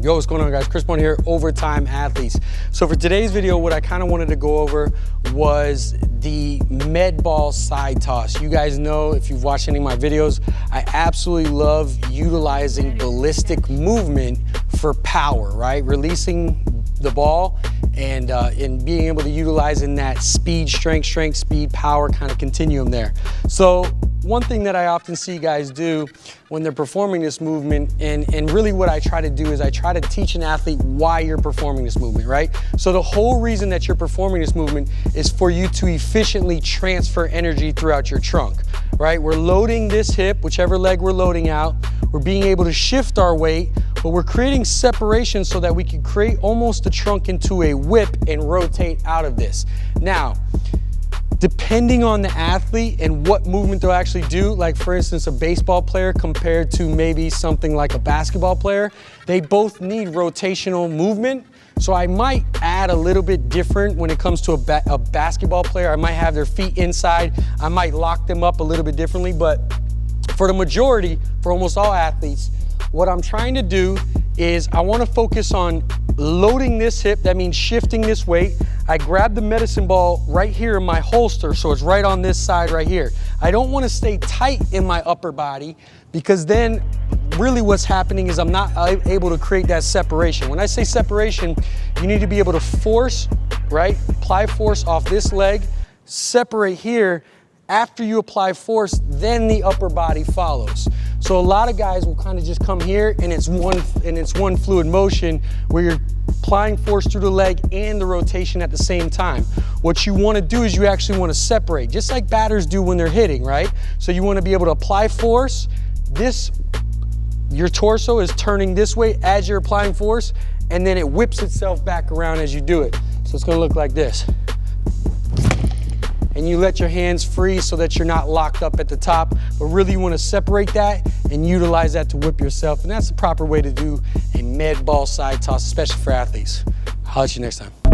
Yo, what's going on, guys? Chris here, Overtime Athletes. So for today's video, what I kind of wanted to go over was the med ball side toss. You guys know, if you've watched any of my videos, I absolutely love utilizing ballistic movement for power, right? Releasing the ball and being able to utilize in that speed, strength, speed, power kind of continuum there. So one thing that I often see guys do when they're performing this movement, and really what I try to do is I try to teach an athlete why you're performing this movement, right? So the whole reason that you're performing this movement is for you to efficiently transfer energy throughout your trunk, right? We're loading this hip, whichever leg we're loading out, we're being able to shift our weight, but we're creating separation so that we can create almost the trunk into a whip and rotate out of this. Now, depending on the athlete and what movement they'll actually do, like for instance, a baseball player compared to maybe something like a basketball player, they both need rotational movement. So I might add a little bit different when it comes to a basketball player. I might have their feet inside. I might lock them up a little bit differently, but for the majority, for almost all athletes, what I'm trying to do is I want to focus on loading this hip. That means shifting this weight. I grab the medicine ball right here in my holster, so it's right on this side right here. I don't want to stay tight in my upper body, because then really what's happening is I'm not able to create that separation. When I say separation, you need to be able to force, right? Apply force off this leg, separate here. After you apply force, then the upper body follows. So a lot of guys will kind of just come here and it's one fluid motion where you're applying force through the leg and the rotation at the same time. What you want to do is you actually want to separate, just like batters do when they're hitting, right? So you want to be able to apply force. Your torso is turning this way as you're applying force, and then it whips itself back around as you do it. So it's going to look like this. And you let your hands free so that you're not locked up at the top, but really you want to separate that and utilize that to whip yourself. And that's the proper way to do a med ball side toss, especially for athletes. I'll see you next time.